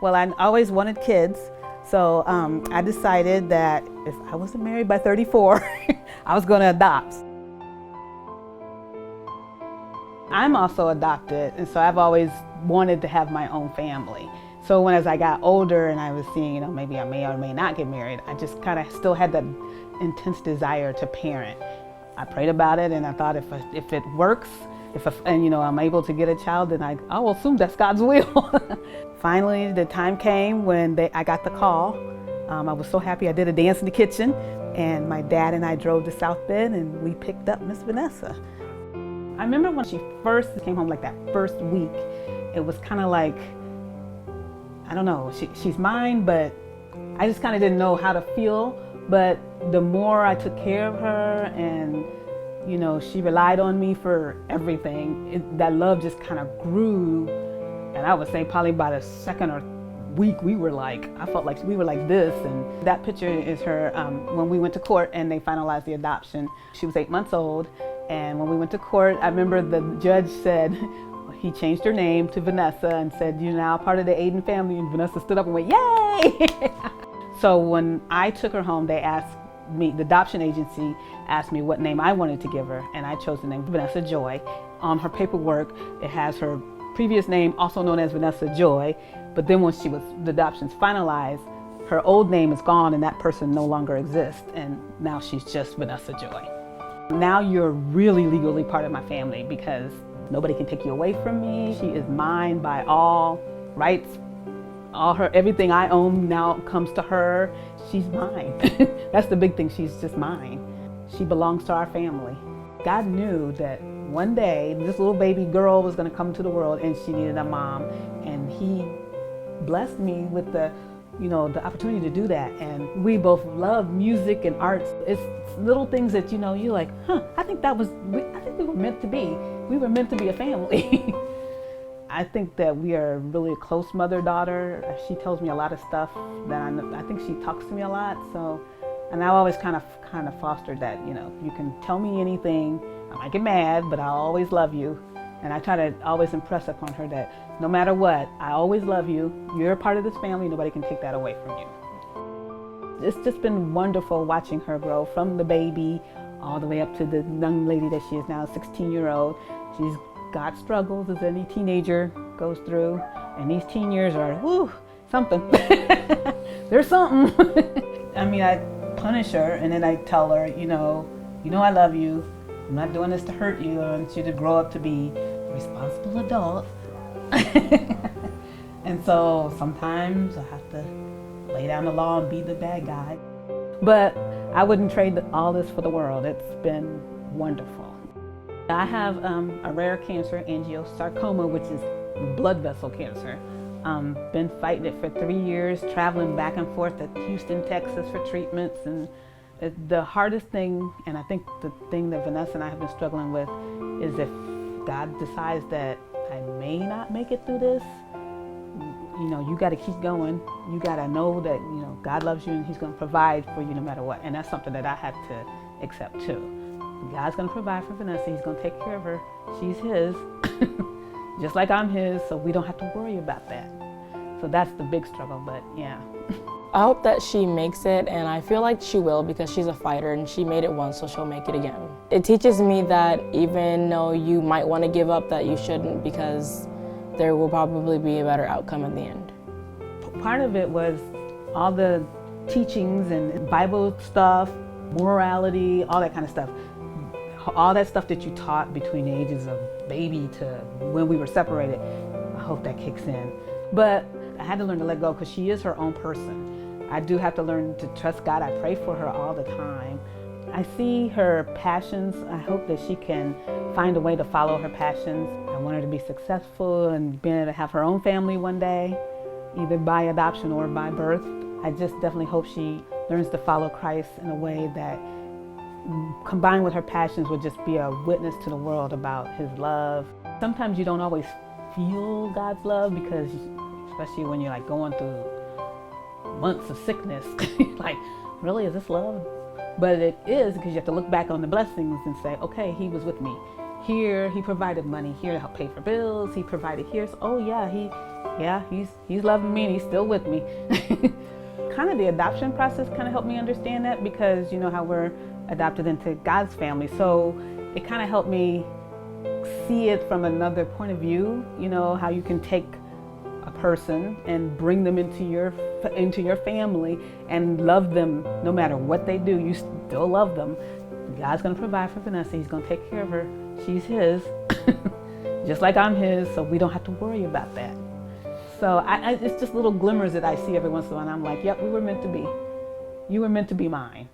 Well, I always wanted kids, so I decided that if I wasn't married by 34, I was going to adopt. I'm also adopted, and so I've always wanted to have my own family. So as I got older and I was seeing, maybe I may or may not get married, I just kind of still had that intense desire to parent. I prayed about it, and I thought if it works, and I'm able to get a child, then I will assume that's God's will. Finally, the time came when I got the call. I was so happy. I did a dance in the kitchen, and my dad and I drove to South Bend, and we picked up Miss Vanessa. I remember when she first came home, like that first week, it was kind of like, I don't know, she's mine, but I just kind of didn't know how to feel. But the more I took care of her, and she relied on me for everything, that love just kind of grew. And I would say probably by the second or week, I felt like we were like this. And that picture is her when we went to court and they finalized the adoption. She was 8 months old. And when we went to court, I remember the judge said, he changed her name to Vanessa and said, "You're now part of the Aden family." And Vanessa stood up and went, "Yay!" So when I took her home, they asked me, the adoption agency asked me what name I wanted to give her, and I chose the name Vanessa Joy. On her paperwork, it has her previous name, also known as Vanessa Joy, but then when the adoption's finalized, her old name is gone and that person no longer exists, and now she's just Vanessa Joy. Now you're really legally part of my family because nobody can take you away from me. She is mine by all rights. Everything I own now comes to her. She's mine. That's the big thing, she's just mine. She belongs to our family. God knew that one day this little baby girl was gonna come to the world and she needed a mom, and he blessed me with the opportunity to do that. And we both love music and arts. It's little things that you're like, I think we were meant to be. We were meant to be a family. I think that we are really a close mother-daughter. She tells me a lot of stuff that I think she talks to me a lot. So, and I've always kind of fostered that, you can tell me anything. I might get mad, but I'll always love you. And I try to always impress upon her that no matter what, I always love you. You're a part of this family. Nobody can take that away from you. It's just been wonderful watching her grow from the baby all the way up to the young lady that she is now, a 16-year-old. She's got struggles as any teenager goes through. And these teen years are, something. There's something. I mean, I punish her and then I tell her, I love you. I'm not doing this to hurt you. I want you to grow up to be a responsible adult. And so sometimes I have to lay down the law and be the bad guy. But I wouldn't trade all this for the world. It's been wonderful. I have a rare cancer, angiosarcoma, which is blood vessel cancer. Been fighting it for 3 years, traveling back and forth to Houston, Texas for treatments. And the hardest thing, and I think the thing that Vanessa and I have been struggling with, is if God decides that I may not make it through this, you got to keep going. You got to know that, God loves you and He's going to provide for you no matter what. And that's something that I had to accept too. God's going to provide for Vanessa. He's going to take care of her. She's His, just like I'm His, so we don't have to worry about that. So that's the big struggle, but yeah. I hope that she makes it, and I feel like she will because she's a fighter and she made it once, so she'll make it again. It teaches me that even though you might want to give up, that you shouldn't, because there will probably be a better outcome in the end. Part of it was all the teachings and Bible stuff, morality, all that kind of stuff. All that stuff that you taught between the ages of baby to when we were separated, I hope that kicks in. But I had to learn to let go because she is her own person. I do have to learn to trust God. I pray for her all the time. I see her passions. I hope that she can find a way to follow her passions. I want her to be successful and being able to have her own family one day, either by adoption or by birth. I just definitely hope she learns to follow Christ in a way that, combined with her passions, would just be a witness to the world about His love. Sometimes you don't always feel God's love because, especially when you're going through months of sickness, really, is this love? But it is, because you have to look back on the blessings and say, okay, He was with me. here, he provided money here to help pay for bills. He provided here. So, oh yeah, he's loving me and he's still with me. Kind of the adoption process kind of helped me understand that, because you know how we're adopted into God's family. So it kind of helped me see it from another point of view. You know how you can take a person and bring them into your family and love them no matter what they do. You still love them. God's going to provide for Vanessa. He's going to take care of her. She's his, just like I'm his, so we don't have to worry about that. So it's just little glimmers that I see every once in a while, and I'm like, yep, we were meant to be. You were meant to be mine.